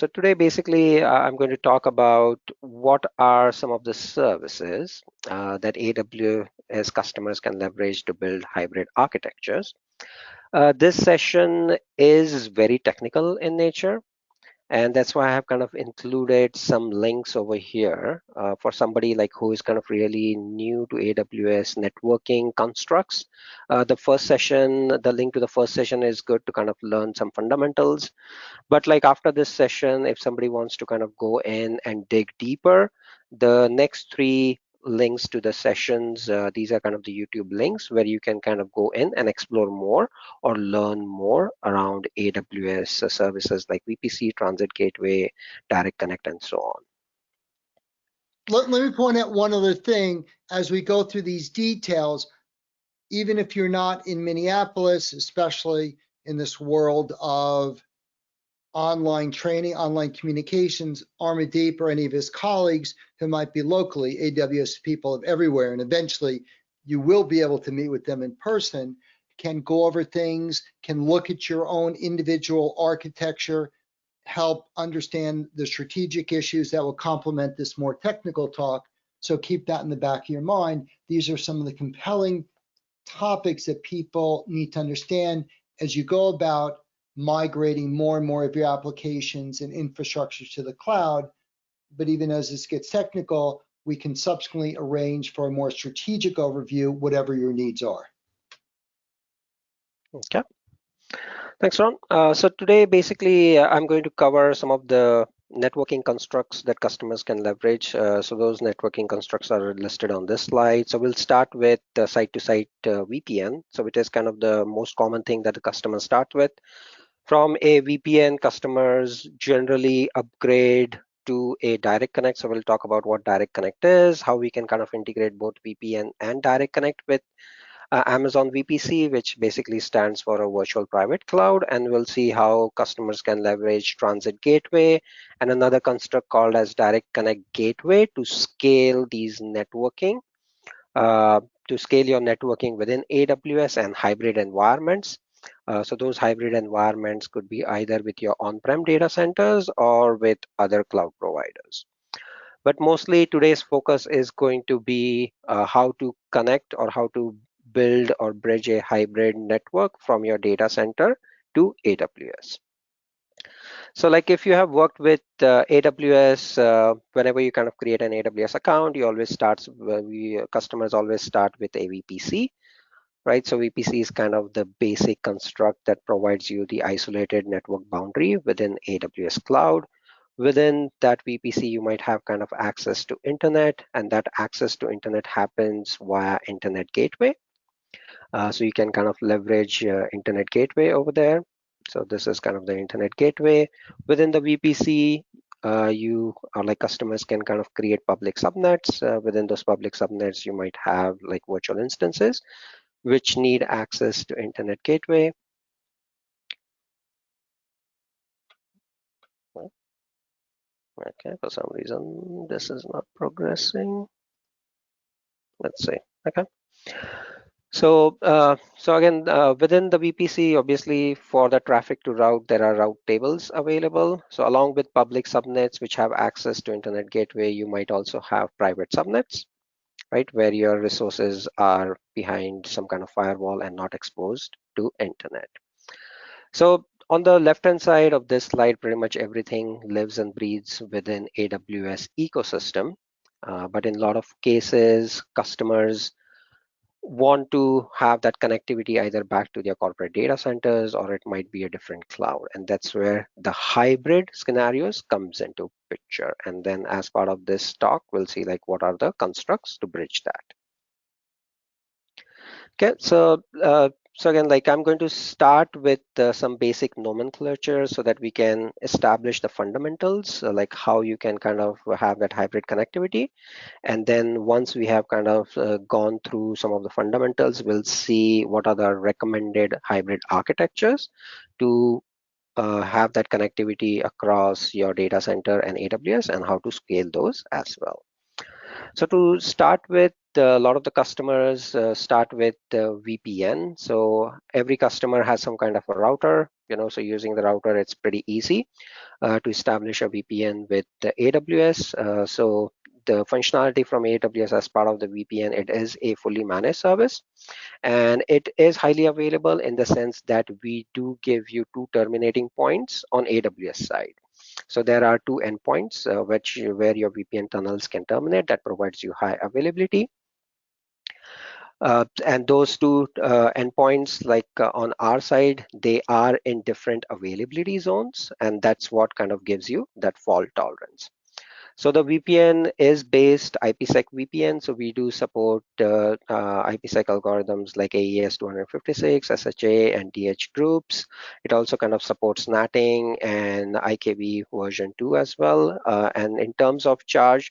So today, basically, I'm going to talk about what are some of the services that AWS customers can leverage to build hybrid architectures. This session is very technical in nature, and that's why I have kind of included some links over here for somebody like who is kind of really new to AWS networking constructs. The first session, the link to the first session is good to kind of learn some fundamentals. But like after this session, if somebody wants to kind of go in and dig deeper, the next three links to the sessions, these are kind of the YouTube links where you can kind of go in and explore more or learn more around AWS services like VPC, Transit Gateway, Direct Connect, and so on. Let me point out one other thing as we go through these details. Even if you're not in Minneapolis, especially in this world of online training, online communications, Armadeep or any of his colleagues who might be locally, AWS people of everywhere, and eventually you will be able to meet with them in person, can go over things, can look at your own individual architecture, help understand the strategic issues that will complement this more technical talk. So keep that in the back of your mind. These are some of the compelling topics that people need to understand as you go about migrating more and more of your applications and infrastructure to the cloud. But even as this gets technical, we can subsequently arrange for a more strategic overview, whatever your needs are. Okay. Thanks, Ron. So today, basically, I'm going to cover some of the networking constructs that customers can leverage. So those networking constructs are listed on this slide. So we'll start with the site-to-site VPN. So it is kind of the most common thing that the customers start with. From a VPN, customers generally upgrade to a Direct Connect. So we'll talk about what Direct Connect is, how we can kind of integrate both VPN and Direct Connect with Amazon VPC, which basically stands for a virtual private cloud, and we'll see how customers can leverage Transit Gateway and another construct called as Direct Connect Gateway to scale these networking, to scale your networking within AWS and hybrid environments. So those hybrid environments could be either with your on-prem data centers or with other cloud providers. But mostly today's focus is going to be how to connect or how to build or bridge a hybrid network from your data center to AWS. So like if you have worked with AWS, whenever you kind of create an AWS account, you always start, customers always start with a VPC, right? So VPC is kind of the basic construct that provides you the isolated network boundary within AWS cloud. Within that VPC, you might have kind of access to internet, and that access to internet happens via internet gateway. So you can kind of leverage internet gateway over there. So this is kind of the internet gateway. Within the VPC, you or like customers can kind of create public subnets. Within those public subnets, you might have like virtual instances which need access to internet gateway. Okay, for some reason this is not progressing. Let's see. Okay. So again, within the VPC, obviously for the traffic to route, there are route tables available. So along with public subnets which have access to internet gateway, you might also have private subnets, right, where your resources are behind some kind of firewall and not exposed to internet. So on the left-hand side of this slide, pretty much everything lives and breathes within AWS ecosystem. But in a lot of cases, customers want to have that connectivity either back to their corporate data centers or it might be a different cloud. And that's where the hybrid scenarios comes into picture. And then as part of this talk, we'll see like what are the constructs to bridge that. Okay, so again, like I'm going to start with some basic nomenclature so that we can establish the fundamentals, like how you can kind of have that hybrid connectivity. And then once we have kind of gone through some of the fundamentals, we'll see what are the recommended hybrid architectures to have that connectivity across your data center and AWS and how to scale those as well. So to start with, a lot of the customers start with VPN. So every customer has some kind of a router, so using the router, it's pretty easy to establish a VPN with the AWS. So the functionality from AWS as part of the VPN, it is a fully managed service, and it is highly available in the sense that we do give you 2 terminating points on AWS side. So there are 2 endpoints where your VPN tunnels can terminate. That provides you high availability. And those 2 endpoints, like on our side, they are in different availability zones, and that's what kind of gives you that fault tolerance. So the VPN is based IPsec VPN. So we do support IPsec algorithms like AES 256, SHA, and DH groups. It also kind of supports NATing and IKV version 2 as well. And in terms of charge,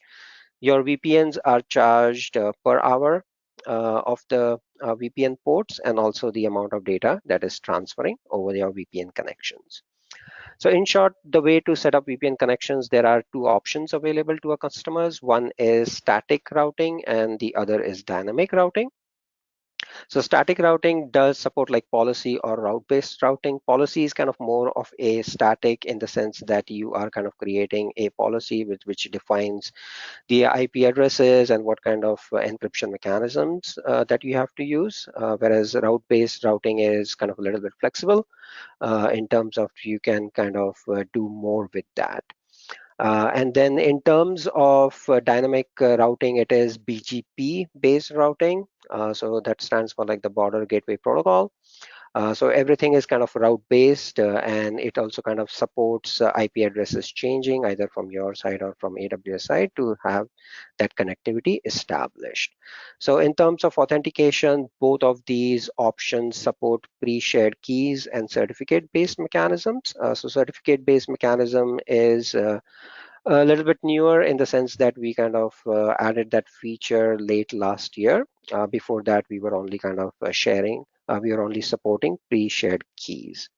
your VPNs are charged per hour of the VPN ports, and also the amount of data that is transferring over your VPN connections. So in short, the way to set up VPN connections, there are 2 options available to our customers. One is static routing and the other is dynamic routing. So static routing does support like policy or route-based routing. Policy is kind of more of a static in the sense that you are kind of creating a policy which defines the IP addresses and what kind of encryption mechanisms that you have to use, whereas route-based routing is kind of a little bit flexible in terms of you can kind of do more with that. And then in terms of dynamic routing, it is BGP based routing. So that stands for like the Border Gateway Protocol. So everything is kind of route based, and it also kind of supports IP addresses changing either from your side or from AWS side to have that connectivity established. So in terms of authentication, both of these options support pre-shared keys and certificate-based mechanisms. So certificate-based mechanism is a little bit newer in the sense that we kind of added that feature late last year. Before that, we were only kind of we are only supporting pre-shared keys.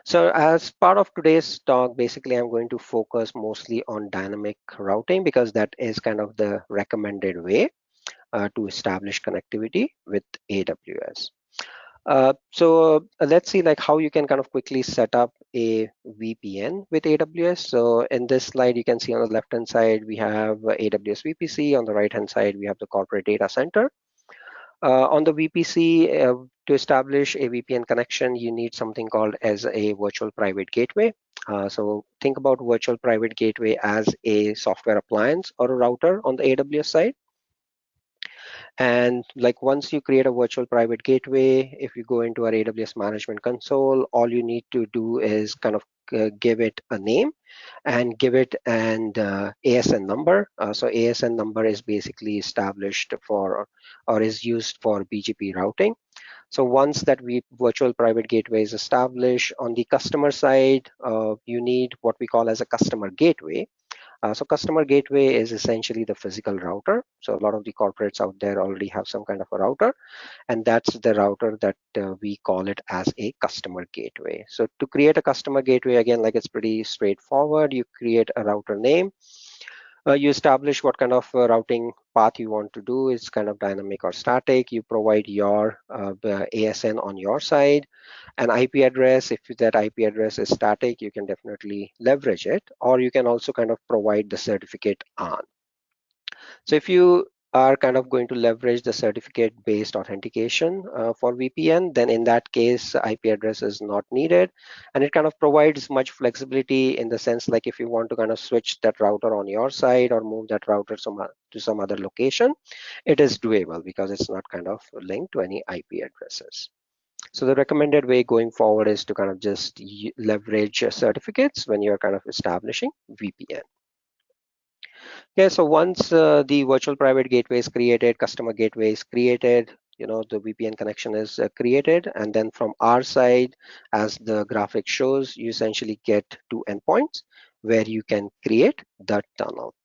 So as part of today's talk, basically, I'm going to focus mostly on dynamic routing because that is kind of the recommended way to establish connectivity with AWS. So let's see like how you can kind of quickly set up a VPN with AWS. So in this slide, you can see on the left-hand side, we have AWS VPC. On the right-hand side, we have the corporate data center. On the VPC, to establish a VPN connection, you need something called as a virtual private gateway. So think about virtual private gateway as a software appliance or a router on the AWS side. And like once you create a virtual private gateway, if you go into our AWS management console, all you need to do is kind of give it a name and give it an ASN number. So ASN number is basically established for or is used for BGP routing. So once that virtual private gateway is established on the customer side, you need what we call as a customer gateway. So customer gateway is essentially the physical router. So a lot of the corporates out there already have some kind of a router, and that's the router that we call it as a customer gateway. So to create a customer gateway, again, like it's pretty straightforward. You create a router name. You establish what kind of routing path you want to do. It's kind of dynamic or static. You provide your ASN on your side. An IP address, if that IP address is static, you can definitely leverage it, or you can also kind of provide the certificate on. So if you are kind of going to leverage the certificate-based authentication for VPN, then in that case, IP address is not needed. And it kind of provides much flexibility in the sense like if you want to kind of switch that router on your side or move that router to some other location, it is doable because it's not kind of linked to any IP addresses. So the recommended way going forward is to kind of just leverage certificates when you're kind of establishing VPN. Okay, so once the virtual private gateway is created, customer gateway is created, the VPN connection is created, and then from our side, as the graphic shows, you essentially get 2 endpoints where you can create that tunnel.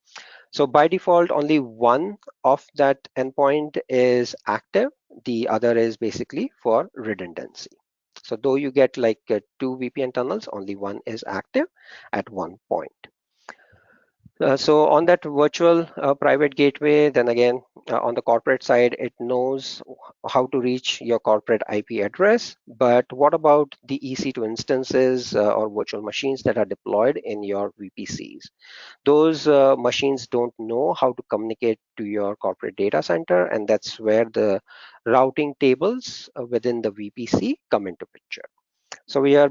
So by default, only one of that endpoint is active. The other is basically for redundancy. So though you get like 2 VPN tunnels, only one is active at one point. So on that virtual private gateway, then again, on the corporate side, it knows how to reach your corporate IP address. But what about the EC2 instances or virtual machines that are deployed in your VPCs? Those machines don't know how to communicate to your corporate data center, and that's where the routing tables within the VPC come into picture. So we are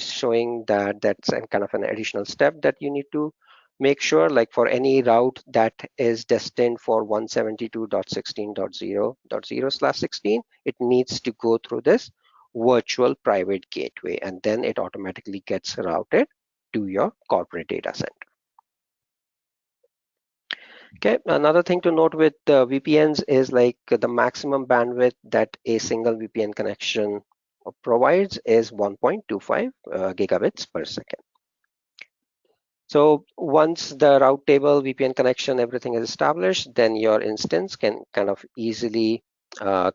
showing that that's a kind of an additional step that you need to make sure, like for any route that is destined for 172.16.0.0/16, it needs to go through this virtual private gateway, and then it automatically gets routed to your corporate data center. Okay, another thing to note with VPNs is like the maximum bandwidth that a single VPN connection provides is 1.25 gigabits per second. So once the route table, VPN connection, everything is established, then your instance can kind of easily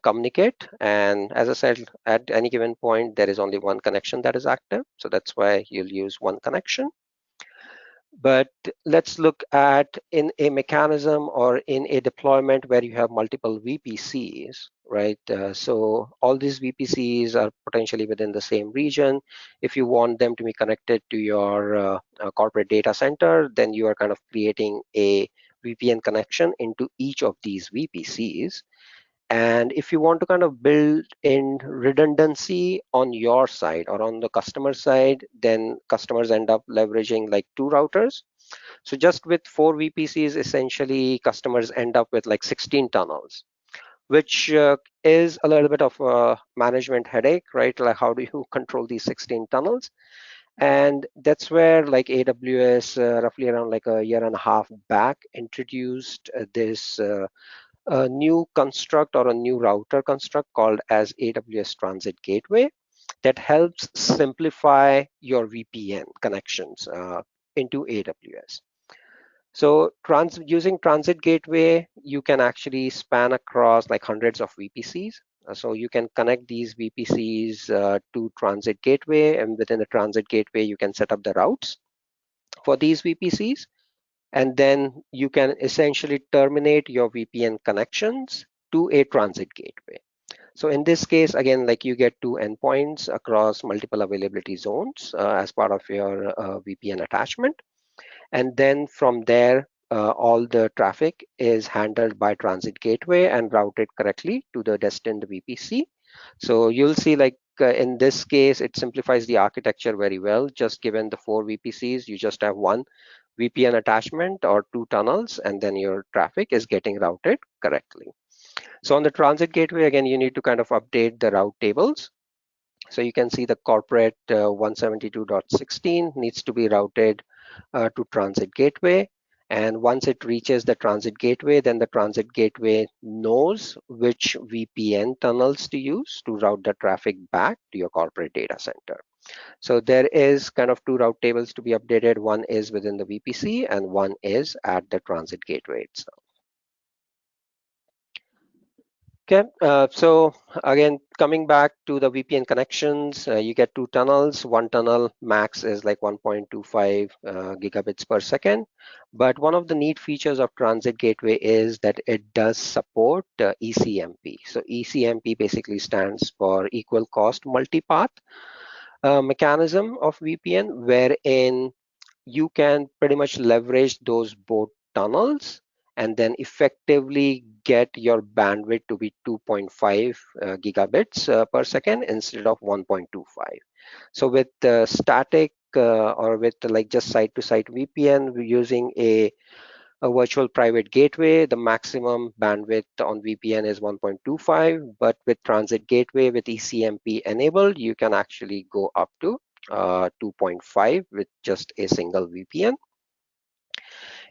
communicate. And as I said, at any given point, there is only one connection that is active. So that's why you'll use one connection. But let's look at in a mechanism or in a deployment where you have multiple VPCs, right? So all these VPCs are potentially within the same region. If you want them to be connected to your corporate data center, then you are kind of creating a VPN connection into each of these VPCs. And if you want to kind of build in redundancy on your side or on the customer side, then customers end up leveraging like two routers. So just with four VPCs, essentially customers end up with like 16 tunnels, which is a little bit of a management headache, right? Like how do you control these 16 tunnels? And that's where like AWS roughly around like a year and a half back introduced this a new construct or a new router construct called as AWS Transit Gateway that helps simplify your VPN connections into AWS. So using Transit Gateway, you can actually span across like hundreds of VPCs. So you can connect these VPCs to Transit Gateway, and within the Transit Gateway, you can set up the routes for these VPCs, and then you can essentially terminate your VPN connections to a transit gateway. So in this case, again, like you get two endpoints across multiple availability zones as part of your VPN attachment. And then from there, all the traffic is handled by transit gateway and routed correctly to the destined VPC. So you'll see like in this case, it simplifies the architecture very well. Just given the four VPCs, you just have one VPN attachment or two tunnels, and then your traffic is getting routed correctly. So on the transit gateway, again, you need to kind of update the route tables. So you can see the corporate 172.16 needs to be routed to transit gateway. And once it reaches the transit gateway, then the transit gateway knows which VPN tunnels to use to route the traffic back to your corporate data center. So there is kind of two route tables to be updated. One is within the VPC and one is at the transit gateway itself. Okay, so again, coming back to the VPN connections, you get two tunnels. One tunnel max is like 1.25 gigabits per second. But one of the neat features of Transit Gateway is that it does support ECMP. So ECMP basically stands for Equal Cost Multipath mechanism of VPN, wherein you can pretty much leverage those both tunnels and then effectively get your bandwidth to be 2.5 gigabits per second instead of 1.25. So with static or with like just site-to-site VPN, we're using a virtual private gateway. The maximum bandwidth on VPN is 1.25, but with transit gateway with ECMP enabled, you can actually go up to 2.5 with just a single VPN.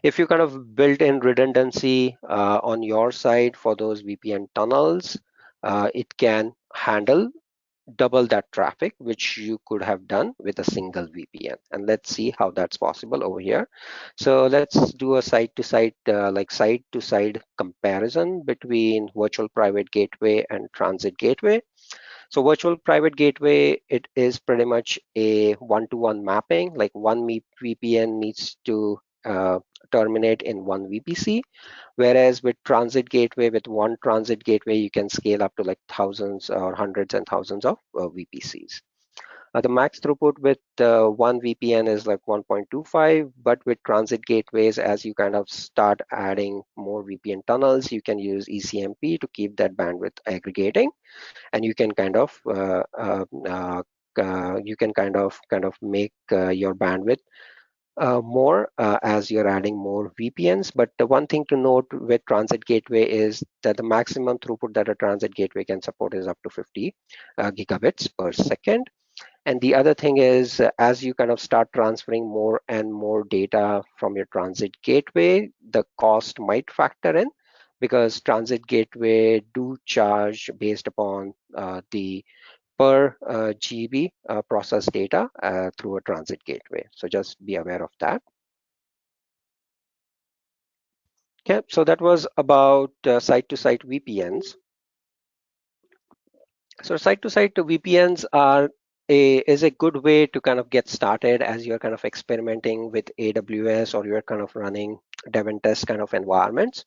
If you kind of built in redundancy on your side for those VPN tunnels, it can handle double that traffic, which you could have done with a single VPN. And let's see how that's possible over here. So let's do a side-to-side, like side-to-side comparison between virtual private gateway and transit gateway. So virtual private gateway, it is pretty much a one-to-one mapping, like one VPN needs to terminate in one VPC, whereas with transit gateway, with one transit gateway, you can scale up to like thousands or hundreds and thousands of VPCs. The max throughput with one VPN is like 1.25, but with transit gateways, as you kind of start adding more VPN tunnels, you can use ECMP to keep that bandwidth aggregating, and you can kind of make your bandwidth more as you're adding more VPNs. But the one thing to note with transit gateway is that the maximum throughput that a transit gateway can support is up to 50 gigabits per second. And the other thing is, as you kind of start transferring more and more data from your transit gateway, the cost might factor in, because transit gateway do charge based upon the per GB process data through a transit gateway. So just be aware of that. Okay, so that was about site-to-site VPNs. So site-to-site VPNs is a good way to kind of get started as you're kind of experimenting with AWS, or you're kind of running dev and test kind of environments.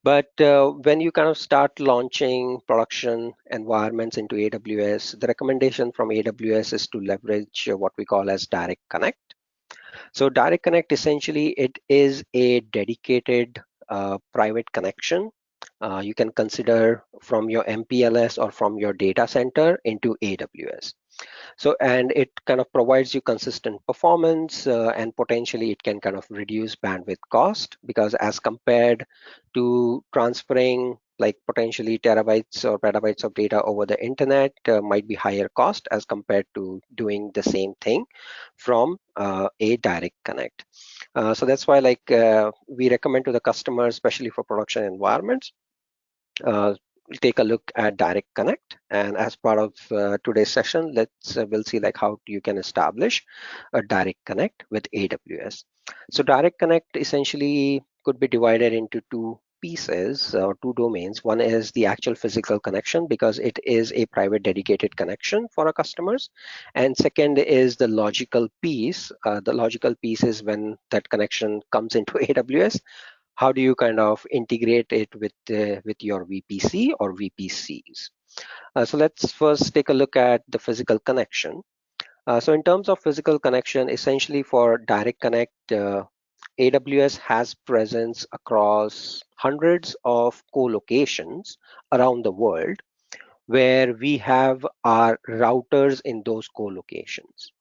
But when you kind of start launching production environments into AWS, the recommendation from AWS is to leverage what we call as Direct Connect. So Direct Connect, essentially, it is a dedicated private connection. You can consider from your MPLS or from your data center into AWS. So, and it kind of provides you consistent performance, and potentially it can kind of reduce bandwidth cost, because as compared to transferring like potentially terabytes or petabytes of data over the internet, might be higher cost as compared to doing the same thing from a direct connect. So that's why we recommend to the customers, especially for production environments, uh, take a look at Direct Connect. And as part of today's session, we'll see like how you can establish a Direct Connect with AWS. So Direct Connect essentially could be divided into two pieces or two domains. One is the actual physical connection, because it is a private dedicated connection for our customers. And second is the logical piece. The logical piece is when that connection comes into AWS, how do you kind of integrate it with your VPC or VPCs? So let's first take a look at the physical connection. So in terms of physical connection, essentially for Direct Connect, AWS has presence across hundreds of co-locations around the world, where we have our routers in those co-locations.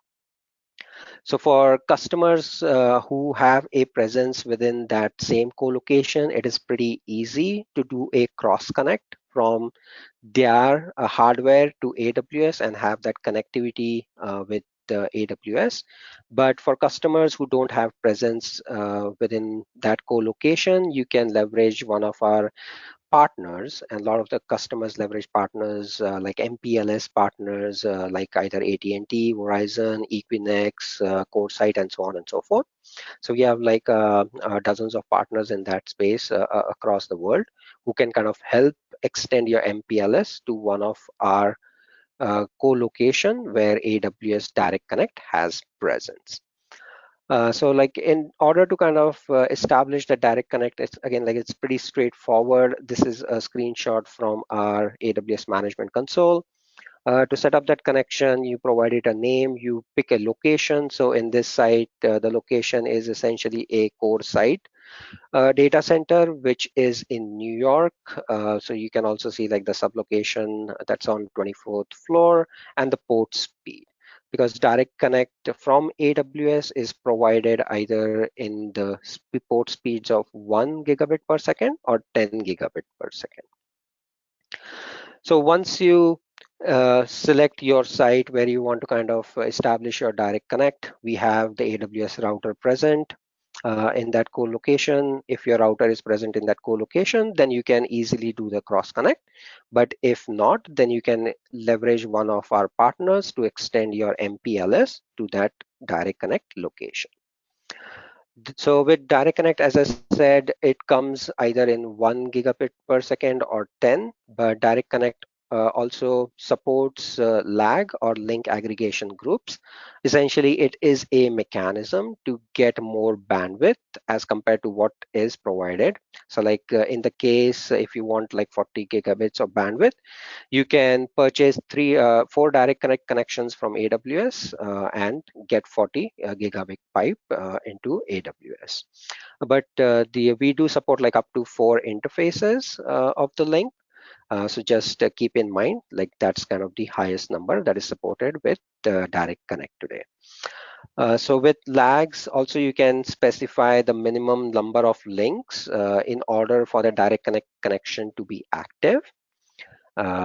So for customers who have a presence within that same co-location, it is pretty easy to do a cross connect from their hardware to AWS and have that connectivity with AWS. But for customers who don't have presence within that co-location, you can leverage one of our partners, and a lot of the customers leverage partners like MPLS partners like either AT&T, Verizon, Equinix, CoreSite, and so on and so forth. So we have like dozens of partners in that space across the world, who can kind of help extend your MPLS to one of our co-location where AWS Direct Connect has presence. So like in order to kind of establish the direct connect, it's again like it's pretty straightforward. This is a screenshot from our AWS management console. To set up that connection, you provide it a name, you pick a location. So in this site, the location is essentially a core site data center, which is in New York. So you can also see like the sublocation that's on 24th floor and the port speed, because Direct Connect from AWS is provided either in the port speeds of 1 gigabit per second or 10 gigabit per second. So once you select your site where you want to kind of establish your Direct Connect, we have the AWS router present in that co-location. If your router is present in that co-location, then you can easily do the cross connect. But if not, then you can leverage one of our partners to extend your MPLS to that Direct Connect location. So with Direct Connect, as I said, it comes either in 1 gigabit per second or 10, but Direct Connect also supports lag or link aggregation groups. Essentially, it is a mechanism to get more bandwidth as compared to what is provided. So like in the case, if you want like 40 gigabits of bandwidth, you can purchase 4 direct connect connections from AWS and get 40 gigabit pipe into AWS. But we do support like up to 4 interfaces of the link. So just keep in mind, like that's kind of the highest number that is supported with Direct Connect today. So with lags, also you can specify the minimum number of links in order for the Direct Connect connection to be active.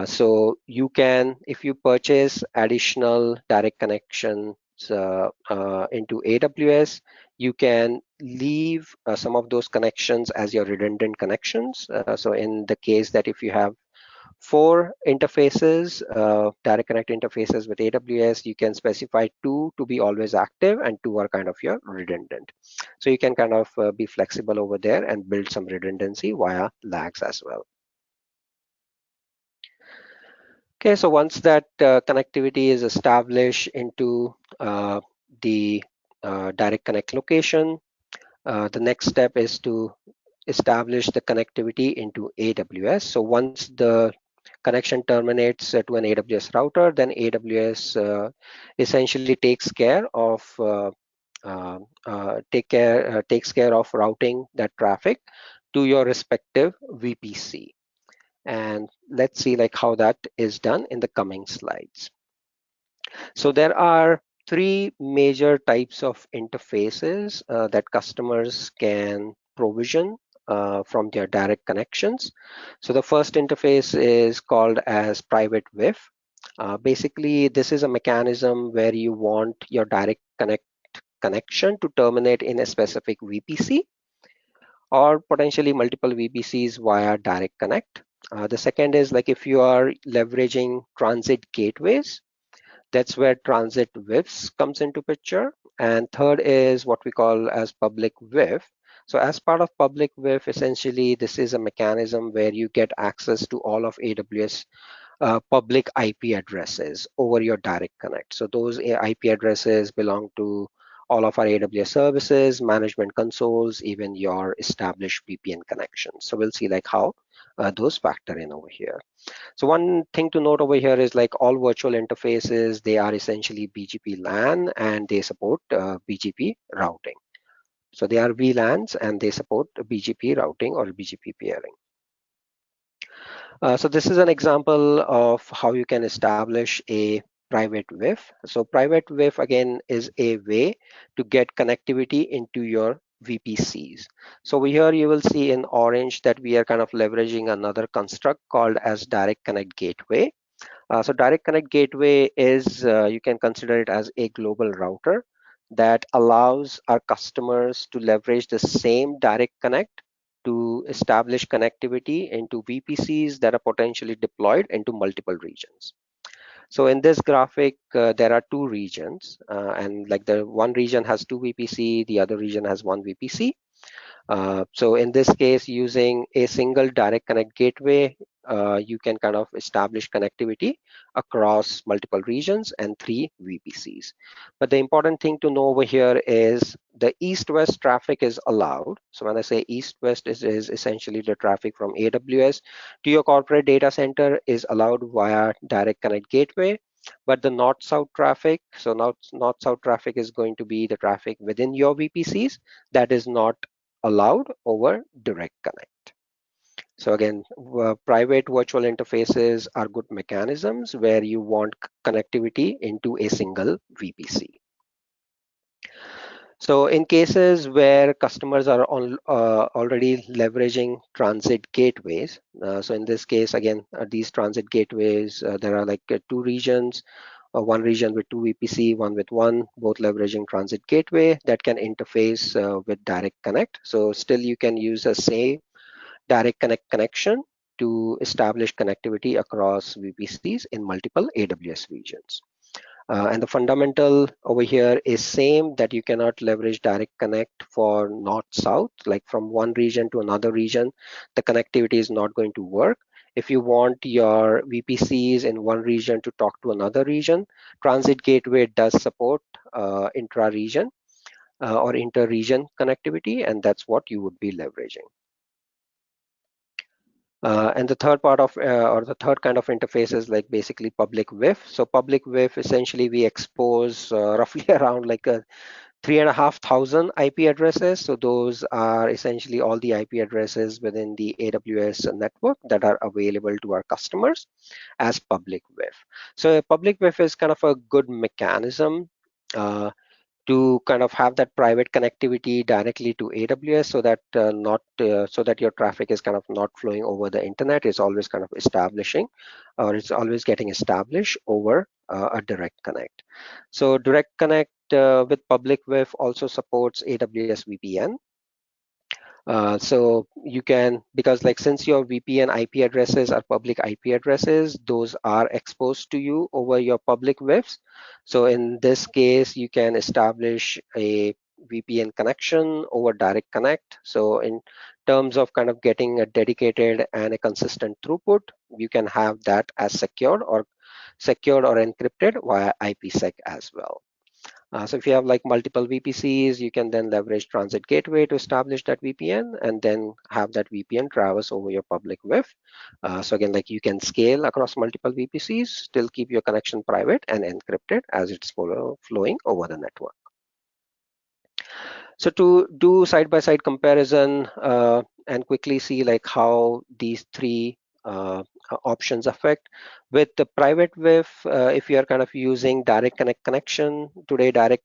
So you can, if you purchase additional direct connections into AWS, you can leave some of those connections as your redundant connections. So in the case that if you have 4 interfaces, direct connect interfaces with AWS, you can specify 2 to be always active and 2 are kind of your redundant. So you can kind of be flexible over there and build some redundancy via lags as well. Okay, so once that connectivity is established into the direct connect location, the next step is to establish the connectivity into AWS. So once the connection terminates to an AWS router, then AWS essentially takes care of takes care of routing that traffic to your respective VPC. And let's see like how that is done in the coming slides. So there are 3 major types of interfaces that customers can provision from their direct connections. So the first interface is called as private WIF. Basically, this is a mechanism where you want your direct connect connection to terminate in a specific VPC or potentially multiple VPCs via direct connect. The second is like if you are leveraging transit gateways, that's where transit WIFs comes into picture. And third is what we call as public WIF. So as part of public WIF, essentially, this is a mechanism where you get access to all of AWS public IP addresses over your direct connect. So those IP addresses belong to all of our AWS services, management consoles, even your established VPN connections. So we'll see like how those factor in over here. So one thing to note over here is like all virtual interfaces, they are essentially BGP LAN and they support BGP routing. So they are VLANs and they support BGP routing or BGP peering. So this is an example of how you can establish a private WIF. So private WIF again is a way to get connectivity into your VPCs. So over here you will see in orange that we are kind of leveraging another construct called as Direct Connect Gateway. So Direct Connect Gateway is, you can consider it as a global router that allows our customers to leverage the same direct connect to establish connectivity into VPCs that are potentially deployed into multiple regions. So in this graphic, there are 2 regions, and like the one region has 2 VPC, the other region has 1 VPC. So in this case, using a single direct connect gateway, you can kind of establish connectivity across multiple regions and 3 VPCs. But the important thing to know over here is the east-west traffic is allowed. So when I say east-west, is essentially the traffic from AWS to your corporate data center is allowed via direct connect gateway. But the north-south traffic, so north-south traffic is going to be the traffic within your VPCs that is not allowed over direct connect. So again, private virtual interfaces are good mechanisms where you want connectivity into a single VPC. So in cases where customers are already leveraging transit gateways, so in this case, again, these transit gateways, there are like 2 regions, one region with 2 VPC, one with 1, both leveraging transit gateway that can interface with direct connect. So still you can use a same direct connect connection to establish connectivity across VPCs in multiple AWS regions. And the fundamental over here is same, that you cannot leverage direct connect for north-south, like from one region to another region, the connectivity is not going to work. If you want your VPCs in one region to talk to another region, Transit Gateway does support intra-region or inter-region connectivity, and that's what you would be leveraging. And the third part of, or the third kind of interface is like basically public WIF. So public WIF, essentially we expose roughly around like 3,500 IP addresses. So those are essentially all the IP addresses within the AWS network that are available to our customers as public WIF. So a public WIF is kind of a good mechanism to kind of have that private connectivity directly to AWS, so that so that your traffic is kind of not flowing over the internet. It's always kind of establishing, or it's always getting established over a direct connect. So direct connect with public WIF also supports AWS VPN. So you can, because like since your VPN IP addresses are public IP addresses, those are exposed to you over your public WIFs. So in this case, you can establish a VPN connection over Direct Connect. So in terms of kind of getting a dedicated and a consistent throughput, you can have that as secured or encrypted via IPsec as well. So if you have like multiple VPCs, you can then leverage Transit Gateway to establish that VPN and then have that VPN traverse over your public WIF. So again, like you can scale across multiple VPCs, still keep your connection private and encrypted as it's flowing over the network. So to do side-by-side comparison and quickly see like how these three options affect. With the private WIF, if you are kind of using Direct Connect connection, today Direct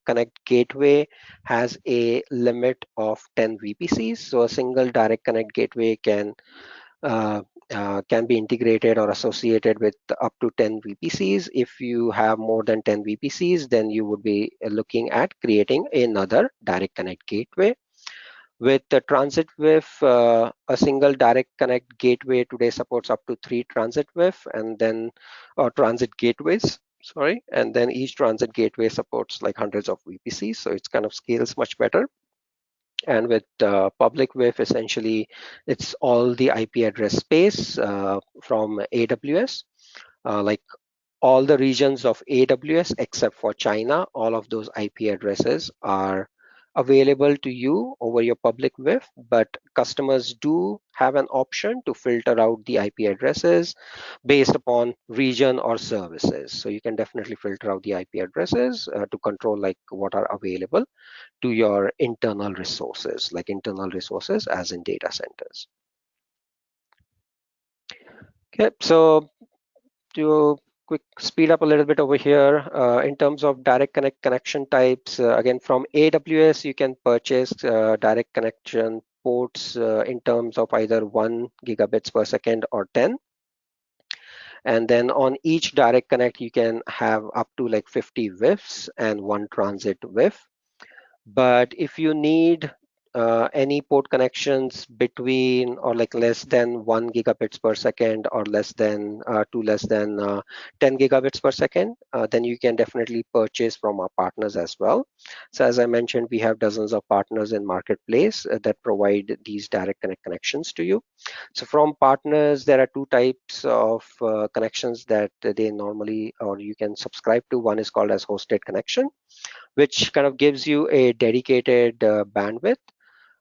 Connect gateway has a limit of 10 VPCs. So a single Direct Connect gateway can be integrated or associated with up to 10 VPCs. If you have more than 10 VPCs, then you would be looking at creating another Direct Connect gateway. With the transit WIF, a single Direct Connect gateway today supports up to 3 transit WIF and then or transit gateways. Sorry, and then each transit gateway supports like hundreds of VPCs, so it's kind of scales much better. And with public WIF, essentially, it's all the IP address space from AWS. Like all the regions of AWS except for China, all of those IP addresses are available to you over your public WIF, but customers do have an option to filter out the IP addresses based upon region or services. So you can definitely filter out the IP addresses to control like what are available to your internal resources, like internal resources as in data centers. Okay, so to quick speed up a little bit over here, in terms of direct connect connection types, again from AWS, you can purchase direct connection ports in terms of either 1 gigabits per second or 10. And then on each direct connect, you can have up to like 50 WIFs and 1 transit WIF. But if you need any port connections between or like less than 1 gigabits per second or less than 10 gigabits per second, then you can definitely purchase from our partners as well. So as I mentioned, we have dozens of partners in marketplace that provide these direct connect connections to you. So from partners, there are two types of connections that they normally or you can subscribe to. One is called as hosted connection, which kind of gives you a dedicated bandwidth,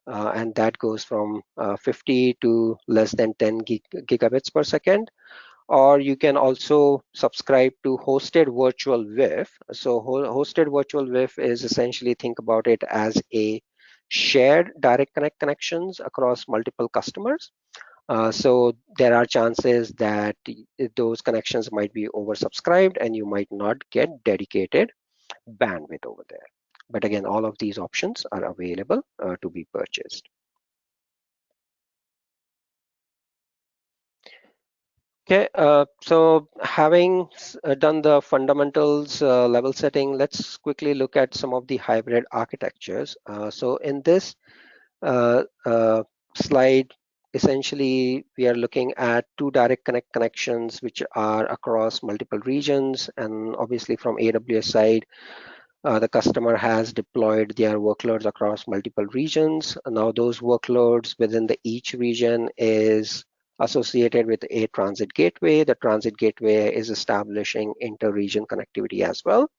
and that goes from 50 to less than 10 gigabits per second. Or you can also subscribe to hosted virtual WIF. So hosted virtual WIF is essentially, think about it as a shared direct connect connections across multiple customers. So there are chances that those connections might be oversubscribed and you might not get dedicated bandwidth over there. But again, all of these options are available to be purchased. Okay, so having done the fundamentals level setting, let's quickly look at some of the hybrid architectures. So in this slide, essentially, we are looking at two direct connect connections which are across multiple regions, and obviously from AWS side, the customer has deployed their workloads across multiple regions. Now those workloads within each region is associated with a transit gateway. The transit gateway is establishing inter-region connectivity as well.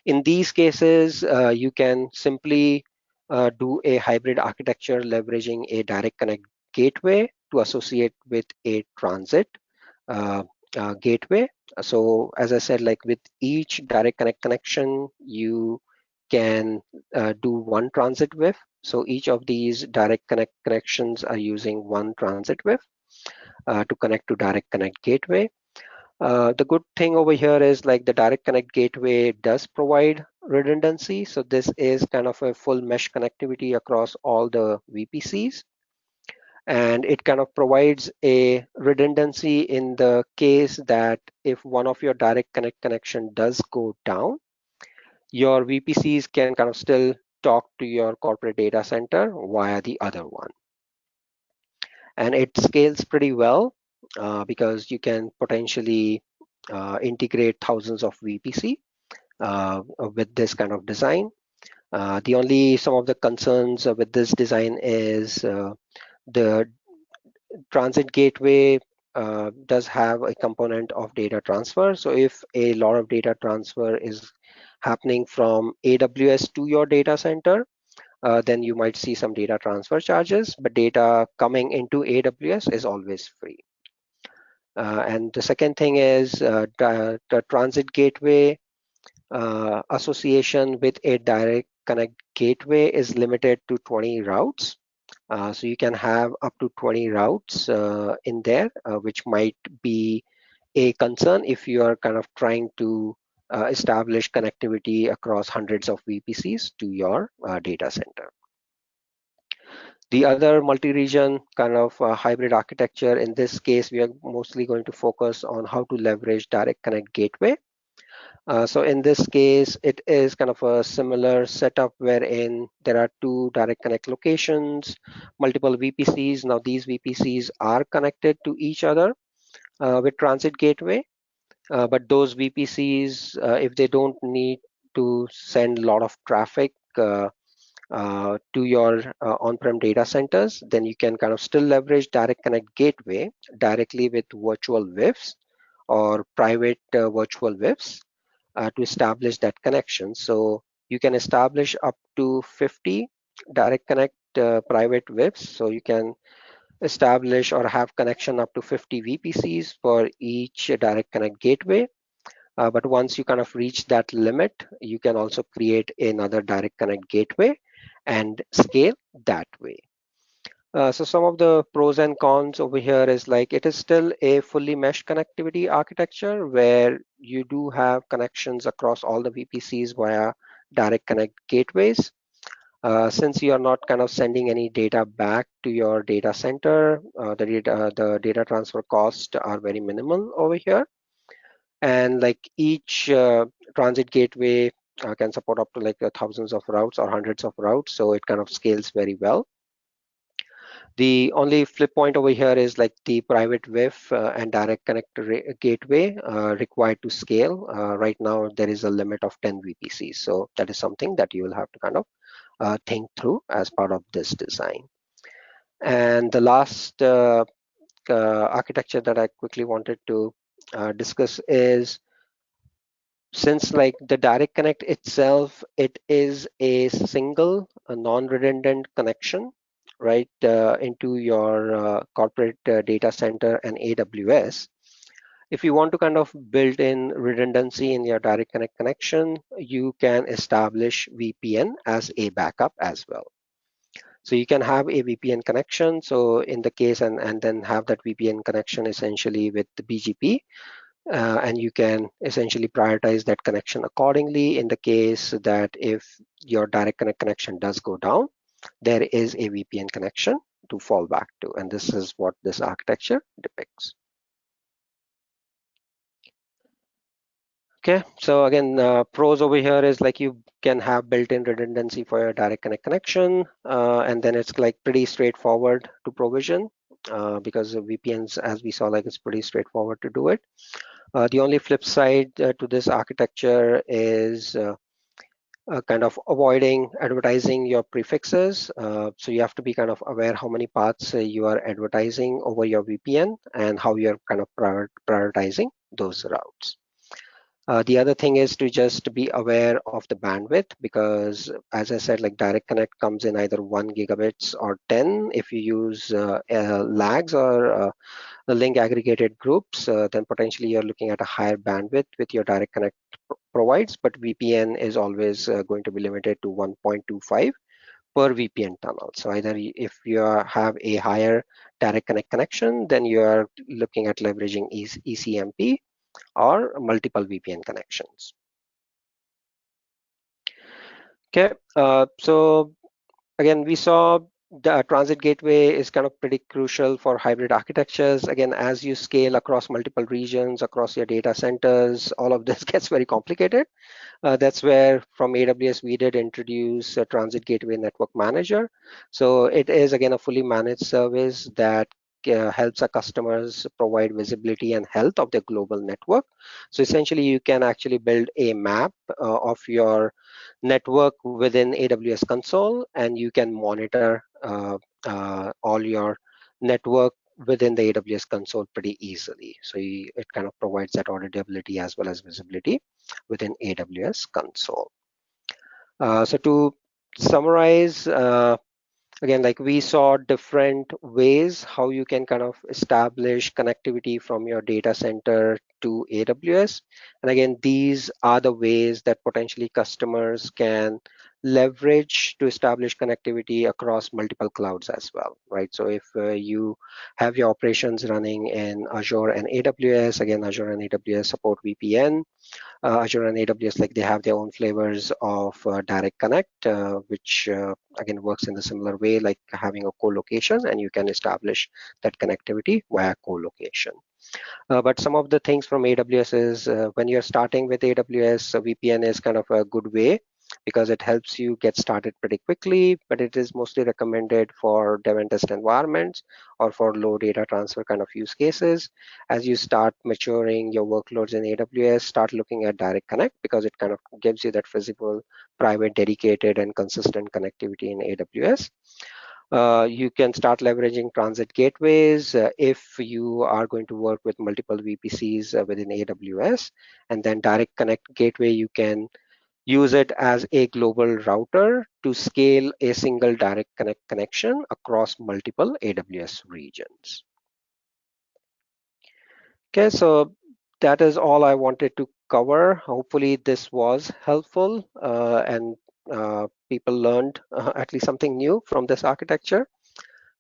In these cases, you can simply do a hybrid architecture leveraging a direct connect gateway to associate with a transit uh, gateway. So as I said, like with each direct connect connection, you can do one transit WIF. So each of these direct connect connections are using one transit WIF to connect to direct connect gateway. The good thing over here is like the direct connect gateway does provide redundancy. So this is kind of a full mesh connectivity across all the VPCs. And it kind of provides a redundancy in the case that if one of your direct connect connection does go down, your VPCs can kind of still talk to your corporate data center via the other one. And it scales pretty well because you can potentially integrate thousands of VPC with this kind of design. The only some of the concerns with this design is the transit gateway does have a component of data transfer. So if a lot of data transfer is happening from AWS to your data center, then you might see some data transfer charges, but data coming into AWS is always free. And the second thing is the transit gateway association with a direct connect gateway is limited to 20 routes. So you can have up to 20 routes in there, which might be a concern if you are kind of trying to establish connectivity across hundreds of VPCs to your data center. The other multi-region kind of hybrid architecture, in this case, we are mostly going to focus on how to leverage direct connect gateway. So in this case, it is kind of a similar setup wherein there are two direct connect locations, multiple VPCs. Now these VPCs are connected to each other with transit gateway, but those VPCs, if they don't need to send a lot of traffic to your on-prem data centers, then you can kind of still leverage direct connect gateway directly with virtual WIFs or private virtual WIFs to establish that connection. So you can establish up to 50 direct connect private WIFs. So you can establish or have connection up to 50 VPCs for each direct connect gateway. But once you kind of reach that limit, you can also create another direct connect gateway and scale that way. So some of the pros and cons over here is like it is still a fully mesh connectivity architecture where you do have connections across all the VPCs via direct connect gateways. Since you are not kind of sending any data back to your data center, the data transfer costs are very minimal over here. And like each transit gateway can support up to like thousands of routes or hundreds of routes. So it kind of scales very well. The only flip point over here is like the private WIF and direct connect gateway required to scale. Right now, there is a limit of 10 VPCs. So that is something that you will have to kind of think through as part of this design. And the last architecture that I quickly wanted to discuss is, since like the direct connect itself, it is a single non-redundant connection right into your corporate data center and AWS. If you want to kind of build in redundancy in your direct connect connection, you can establish VPN as a backup as well. So you can have a VPN connection. So in the case and then have that VPN connection essentially with the BGP. And you can essentially prioritize that connection accordingly in the case that if your direct connect connection does go down, there is a VPN connection to fall back to. And this is what this architecture depicts. Okay, so again, pros over here is like you can have built-in redundancy for your direct connect connection, and then it's like pretty straightforward to provision because of VPNs, as we saw, like it's pretty straightforward to do it. The only flip side to this architecture is kind of avoiding advertising your prefixes. So you have to be kind of aware how many paths you are advertising over your VPN and how you're kind of prioritizing those routes. The other thing is to just be aware of the bandwidth, because as I said, like Direct Connect comes in either 1 gigabits or 10. If you use lags or link aggregated groups, then potentially you're looking at a higher bandwidth with your Direct Connect provides, but VPN is always going to be limited to 1.25 per VPN tunnel. So either if you have a higher Direct Connect connection, then you are looking at leveraging ECMP or multiple VPN connections. Okay, so again, we saw the transit gateway is kind of pretty crucial for hybrid architectures. Again, as you scale across multiple regions, across your data centers, all of this gets very complicated. That's where from AWS we did introduce a Transit Gateway Network Manager. So it is again a fully managed service that helps our customers provide visibility and health of their global network. So essentially you can actually build a map of your network within AWS console, and you can monitor all your network within the AWS console pretty easily. So it kind of provides that auditability as well as visibility within AWS console. So to summarize, again, like we saw different ways how you can kind of establish connectivity from your data center to AWS. And again, these are the ways that potentially customers can leverage to establish connectivity across multiple clouds as well, right? So if you have your operations running in Azure and AWS, again, Azure and AWS support VPN. Azure and AWS, like they have their own flavors of Direct Connect, which again works in a similar way, like having a co-location, and you can establish that connectivity via co-location. But some of the things from AWS is when you're starting with AWS, VPN is kind of a good way because it helps you get started pretty quickly, but it is mostly recommended for dev and test environments or for low data transfer kind of use cases. As you start maturing your workloads in AWS, start looking at Direct Connect because it kind of gives you that physical, private, dedicated, and consistent connectivity in AWS. You can start leveraging transit gateways if you are going to work with multiple VPCs within AWS. And then Direct Connect Gateway, you can use it as a global router to scale a single Direct Connect connection across multiple AWS regions. Okay, so that is all I wanted to cover. Hopefully this was helpful and people learned at least something new from this architecture.